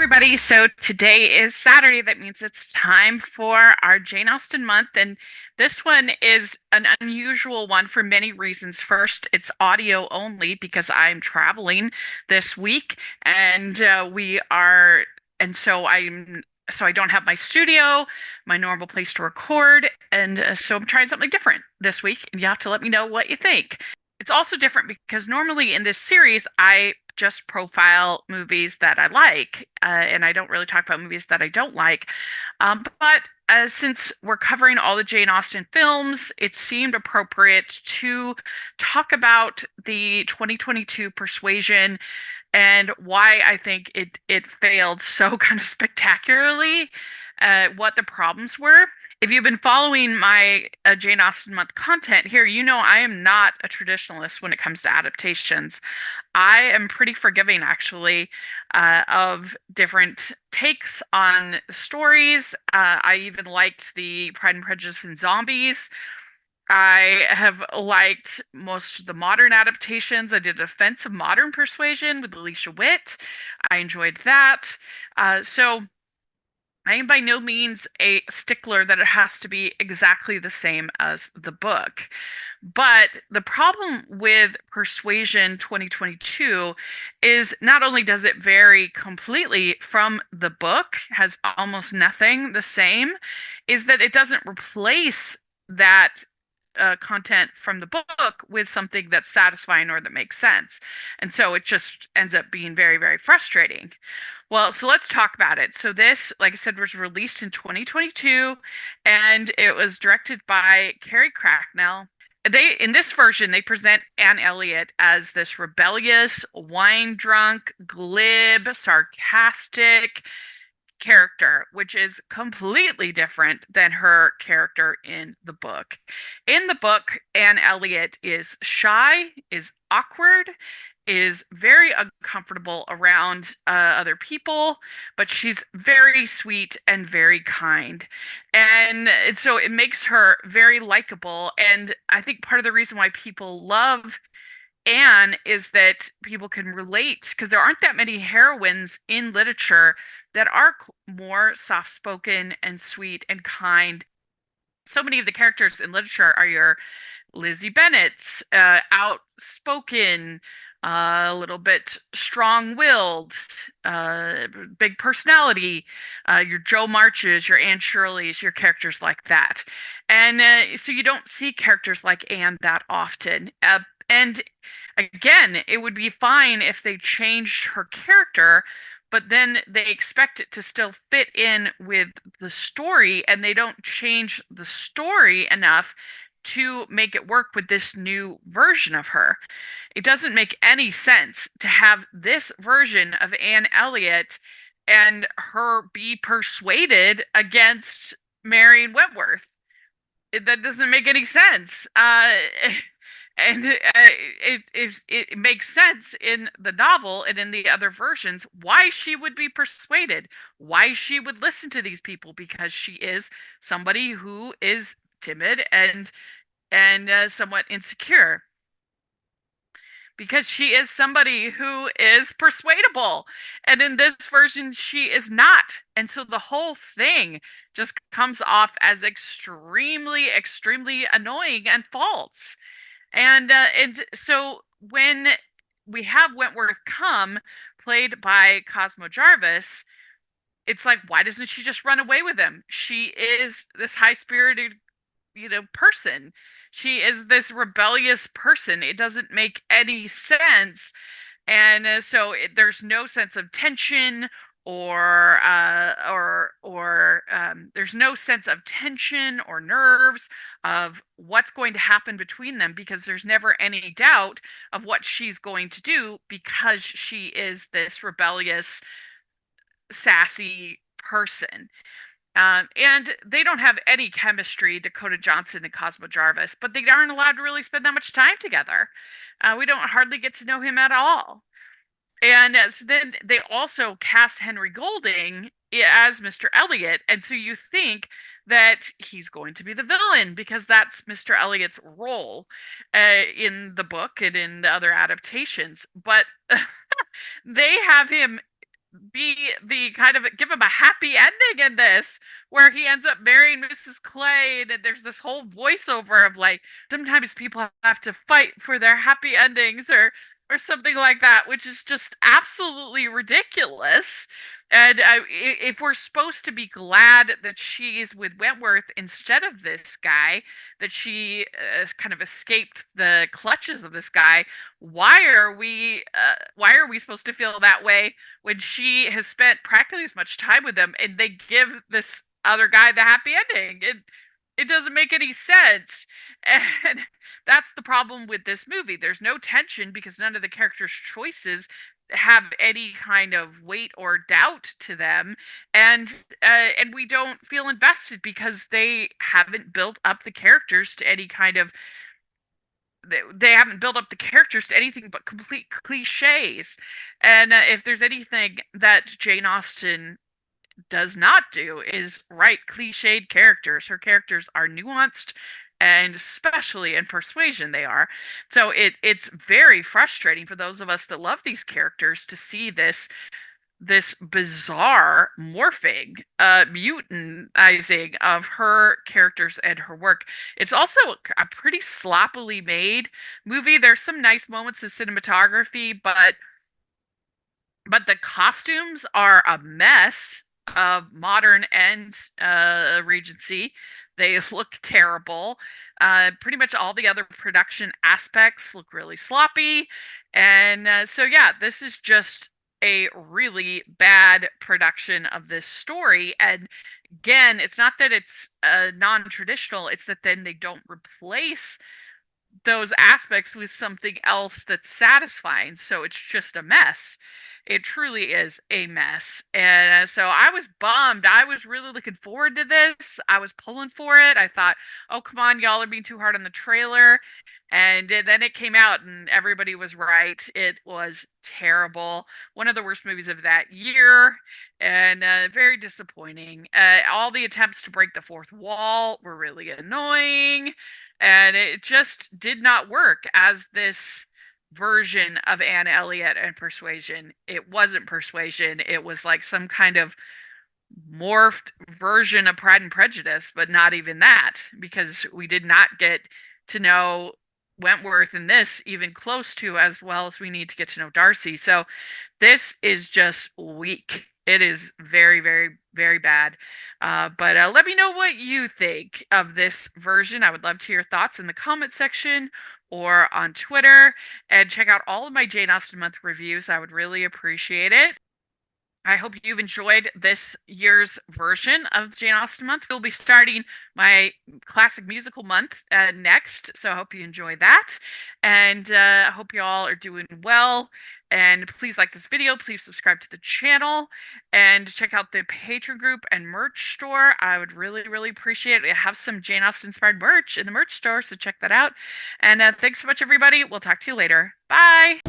everybody. So today is Saturday. That means it's time for our Jane Austen month. And this one is an unusual one for many reasons. First, it's audio only because I'm traveling this week and so I don't have my studio, my normal place to record. And so I'm trying something different this week. And you have to let me know what you think. It's also different because normally in this series, I just profile movies that I like, and I don't really talk about movies that I don't like. But since we're covering all the Jane Austen films, it seemed appropriate to talk about the 2022 Persuasion and why I think it failed so kind of spectacularly, what the problems were. If you've been following my Jane Austen month content here, you know I am not a traditionalist when it comes to adaptations. I am pretty forgiving, actually, of different takes on stories. I even liked the Pride and Prejudice and Zombies. I have liked most of the modern adaptations. I did a Defense of Modern Persuasion with Alicia Witt. I enjoyed that. So I am by no means a stickler that it has to be exactly the same as the book. But the problem with Persuasion 2022 is not only does it vary completely from the book, has almost nothing the same, is that it doesn't replace that content from the book with something that's satisfying or that makes sense. And so it just ends up being very, very frustrating. Well, so let's talk about it. So this, like I said, was released in 2022 and it was directed by Carrie Cracknell. In this version, they present Anne Elliot as this rebellious, wine drunk, glib, sarcastic character, which is completely different than her character in the book. In the book, Anne Elliot is shy, is awkward, is very uncomfortable around other people, but she's very sweet and very kind. And so it makes her very likable. And I think part of the reason why people love Anne is that people can relate because there aren't that many heroines in literature that are more soft spoken and sweet and kind. So many of the characters in literature are your Lizzie Bennet's, outspoken, a little bit strong-willed, big personality, your Joe Marches, your Anne Shirley's, your characters like that. And so you don't see characters like Anne that often. And again, it would be fine if they changed her character, but then they expect it to still fit in with the story, and they don't change the story enough to make it work with this new version of her. It doesn't make any sense to have this version of Anne Elliot and her be persuaded against marrying Wentworth. That doesn't make any sense. And it makes sense in the novel and in the other versions why she would be persuaded, why she would listen to these people, because she is somebody who is timid and somewhat insecure, because she is somebody who is persuadable. And in this version, she is not. And so the whole thing just comes off as extremely, extremely annoying and false. And so when we have Wentworth come, played by Cosmo Jarvis, it's like, why doesn't she just run away with him? She is this high-spirited, person. She is this rebellious person. It doesn't make any sense. And there's no sense of tension or there's no sense of tension or nerves of what's going to happen between them, because there's never any doubt of what she's going to do, because she is this rebellious, sassy person. And they don't have any chemistry, Dakota Johnson and Cosmo Jarvis, but they aren't allowed to really spend that much time together. We don't hardly get to know him at all. And so then they also cast Henry Golding as Mr. Elliot. And so you think that he's going to be the villain because that's Mr. Elliot's role in the book and in the other adaptations. But they have him be the kind of give him a happy ending in this, where he ends up marrying Mrs. Clay, and there's this whole voiceover of like sometimes people have to fight for their happy endings or something like that, which is just absolutely ridiculous. And if we're supposed to be glad that she's with Wentworth instead of this guy, that she kind of escaped the clutches of this guy, why are we supposed to feel that way when she has spent practically as much time with them and they give this other guy the happy ending? It doesn't make any sense. And that's the problem with this movie. There's no tension because none of the characters' choices have any kind of weight or doubt to them, and and we don't feel invested because they haven't built up the characters to any kind of they haven't built up the characters to anything but complete cliches. And if there's anything that Jane Austen does not do is write cliched characters. Her characters are nuanced, and especially in Persuasion they are. So it's very frustrating for those of us that love these characters to see this bizarre morphing, mutinizing of her characters and her work. It's also a pretty sloppily made movie. There's some nice moments of cinematography, but the costumes are a mess of modern and Regency. They look terrible. Pretty much all the other production aspects look really sloppy. And so, yeah, this is just a really bad production of this story. And again, it's not that it's non traditional, it's that then they don't replace those aspects with something else that's satisfying. So it's just a mess. It truly is a mess. And so I was bummed. I was really looking forward to this. I was pulling for it. I thought, oh, come on, y'all are being too hard on the trailer. And then it came out, and everybody was right. It was terrible. One of the worst movies of that year, and very disappointing. All the attempts to break the fourth wall were really annoying, and it just did not work as this version of Anne Elliot and Persuasion. It wasn't Persuasion. It was like some kind of morphed version of Pride and Prejudice, but not even that, because we did not get to know Wentworth in this even close to as well as we need to get to know Darcy. So this is just weak. It is very, very, very bad. But let me know what you think of this version. I would love to hear your thoughts in the comment section or on Twitter. And check out all of my Jane Austen Month reviews. I would really appreciate it. I hope you've enjoyed this year's version of Jane Austen Month. We'll be starting my classic musical month next, so I hope you enjoy that. And I hope you all are doing well. And please like this video, please subscribe to the channel, and check out the Patreon group and merch store. I would really, really appreciate it. We have some Jane Austen inspired merch in the merch store, so check that out. And thanks so much, everybody. We'll talk to you later. Bye.